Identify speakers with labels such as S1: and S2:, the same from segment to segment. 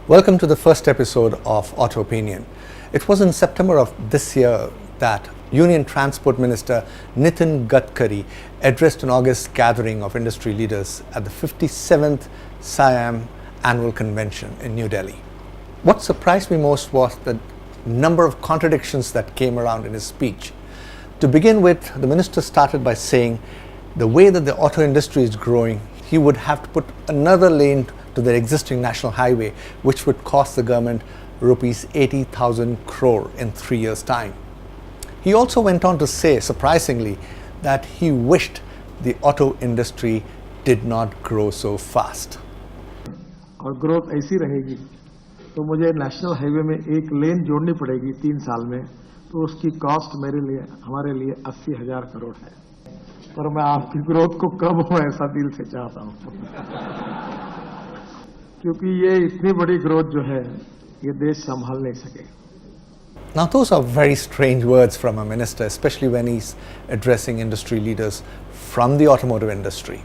S1: Welcome to the first episode of Auto Opinion. It was in September of this year that Union Transport Minister Nitin Gadkari addressed an August gathering of industry leaders at the 57th SIAM Annual Convention in New Delhi. What surprised me most was the number of contradictions that came around in his speech. To begin with, the minister started by saying the way that the auto industry is growing, he would have to put another lane to the existing national highway, which would cost the government rupees 80,000 crore in 3 years' time. He also went on to say, surprisingly, that he wished the auto industry did not grow so fast.
S2: और growth ऐसी रहेगी तो मुझे national highway में एक लेन जोड़नी पड़ेगी 3 साल में, तो उसकी कॉस्ट हमारे लिए 80,000 करोड़ है। पर मैं आपकी ग्रोथ को कम हो ऐसा दिल से चाहता हूं क्योंकि ये इतनी बड़ी ग्रोथ जो है ये देश संभाल नहीं सकेगा।
S1: Now, those are very strange words from a minister, especially when he's addressing industry leaders from the automotive industry.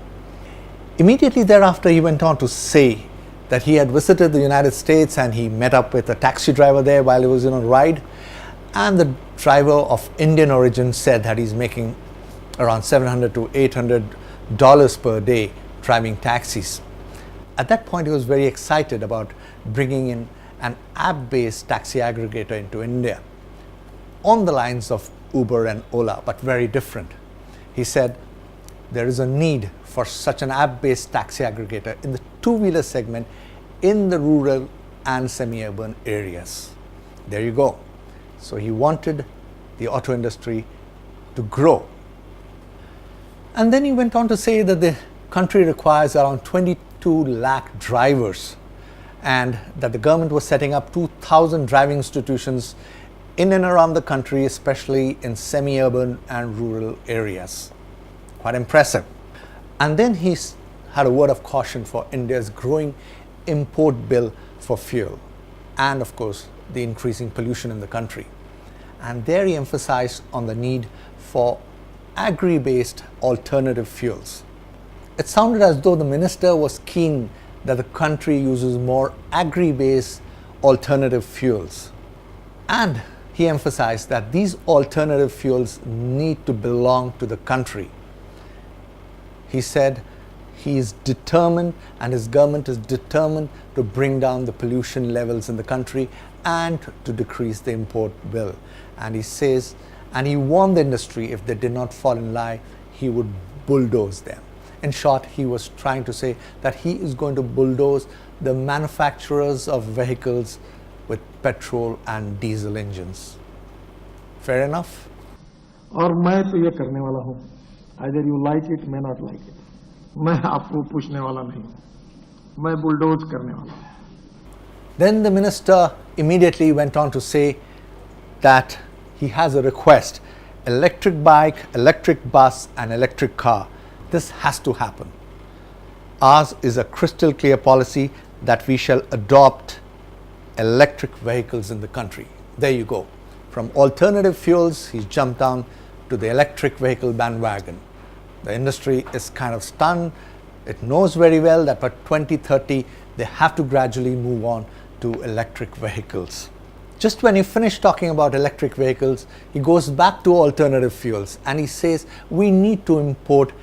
S1: Immediately thereafter, he went on to say that he had visited the United States and he met up with a taxi driver there while he was in a ride, and the driver of Indian origin said that he's making around $700 to $800 per day driving taxis. At that point, he was very excited about bringing in an app-based taxi aggregator into India on the lines of Uber and Ola, but very different. He said there is a need for such an app-based taxi aggregator in the two-wheeler segment in the rural and semi-urban areas. There you go. So he wanted the auto industry to grow. And then he went on to say that the country requires around 22 lakh drivers, and that the government was setting up 2,000 driving institutions in and around the country, especially in semi-urban and rural areas. Quite impressive. And then he had a word of caution for India's growing import bill for fuel and, of course, the increasing pollution in the country. And there he emphasized on the need for agri-based alternative fuels. It sounded as though the minister was keen that the country uses more agri-based alternative fuels. And he emphasized that these alternative fuels need to belong to the country. He said he is determined and his government is determined to bring down the pollution levels in the country and to decrease the import bill. And he says, and he warned the industry if they did not fall in line, he would bulldoze them. In short, he was trying to say that he is going to bulldoze the manufacturers of vehicles with petrol and diesel engines. Fair enough?
S2: और मैं तो ये करने वाला हूं, either you like it, may not like it. मैं आपको पूछने वाला नहीं, मैं बुलडोज करने वाला हूं.
S1: Then the minister immediately went on to say that he has a request: electric bike, electric bus and electric car. This has to happen. Ours is a crystal clear policy that we shall adopt electric vehicles in the country. There you go. From alternative fuels, he's jumped down to the electric vehicle bandwagon. The industry is kind of stunned. It knows very well that by 2030, they have to gradually move on to electric vehicles. Just when he finished talking about electric vehicles, he goes back to alternative fuels and he says we need to import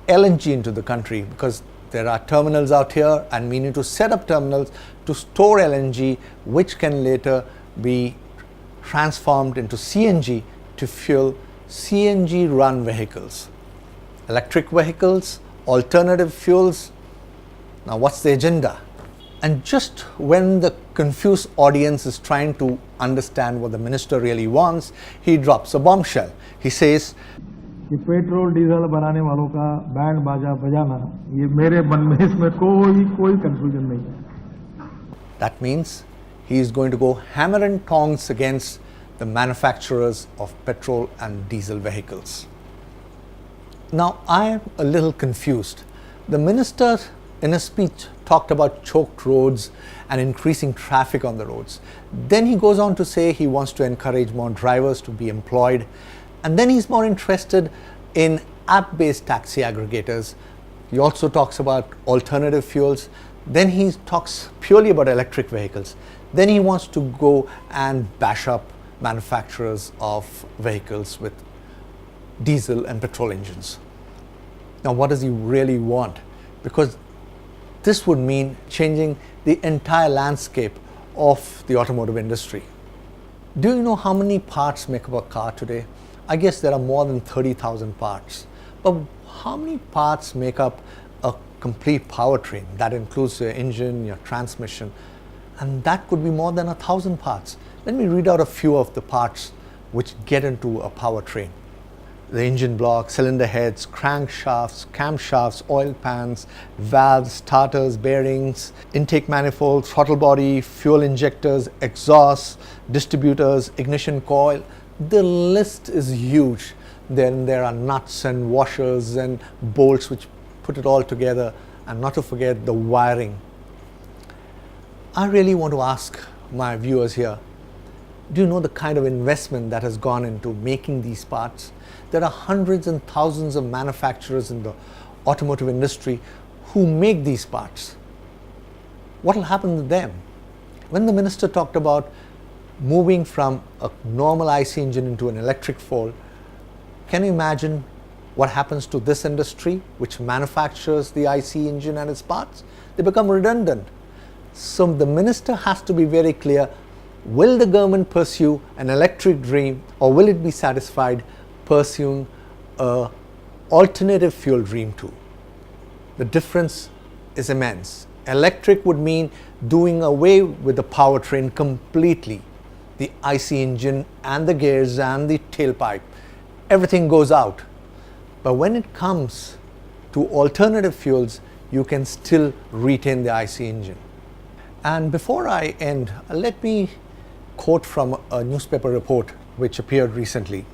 S1: LNG into the country because there are terminals out here and we need to set up terminals to store LNG, which can later be transformed into CNG to fuel CNG run vehicles. Electric vehicles, alternative fuels. Now what's the agenda? And just when the confused audience is trying to understand what the minister really wants, he drops a bombshell. He says,
S2: कि petrol diesel बनाने वालों का band बाजा बजाना, ये मेरे मन में इसमें कोई कंफ्यूजन नहीं है.
S1: That means he is going to go hammer and tongs against the manufacturers of petrol and diesel vehicles. Now I am a little confused. The minister in his speech talked about choked roads and increasing traffic on the roads. Then he goes on to say he wants to encourage more drivers to be employed. And then he's more interested in app-based taxi aggregators. He also talks about alternative fuels. Then he talks purely about electric vehicles. Then he wants to go and bash up manufacturers of vehicles with diesel and petrol engines. Now, what does he really want? Because this would mean changing the entire landscape of the automotive industry. Do you know how many parts make up a car today? I guess there are more than 30,000 parts. But how many parts make up a complete powertrain? That includes your engine, your transmission, and that could be more than 1,000 parts. Let me read out a few of the parts which get into a powertrain. The engine block, cylinder heads, crankshafts, camshafts, oil pans, valves, starters, bearings, intake manifold, throttle body, fuel injectors, exhausts, distributors, ignition coil. The list is huge. Then there are nuts and washers and bolts which put it all together, and not to forget the wiring. I really want to ask my viewers here, do you know the kind of investment that has gone into making these parts? There are hundreds and thousands of manufacturers in the automotive industry who make these parts. What will happen to them? When the minister talked about moving from a normal IC engine into an electric fold, can you imagine what happens to this industry which manufactures the IC engine and its parts? They become redundant. So the minister has to be very clear. Will the government pursue an electric dream, or will it be satisfied pursuing an alternative fuel dream too? The difference is immense. Electric would mean doing away with the powertrain completely. The IC engine and the gears and the tailpipe, everything goes out. But when it comes to alternative fuels, you can still retain the IC engine. And before I end, let me quote from a newspaper report which appeared recently.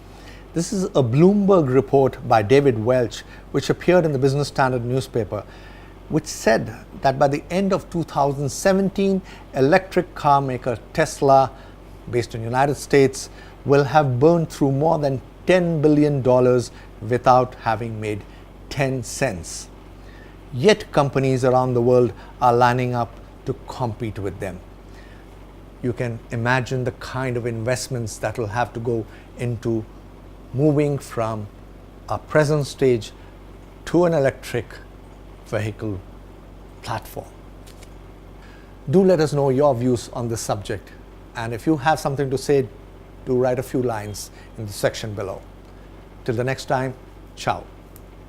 S1: This is a Bloomberg report by David Welch, which appeared in the Business Standard newspaper, which said that by the end of 2017, electric car maker Tesla, based in the United States, will have burned through more than $10 billion without having made 10 cents. Yet companies around the world are lining up to compete with them. You can imagine the kind of investments that will have to go into moving from our present stage to an electric vehicle platform. Do let us know your views on this subject, and if you have something to say, do write a few lines in the section below. Till the next time, ciao.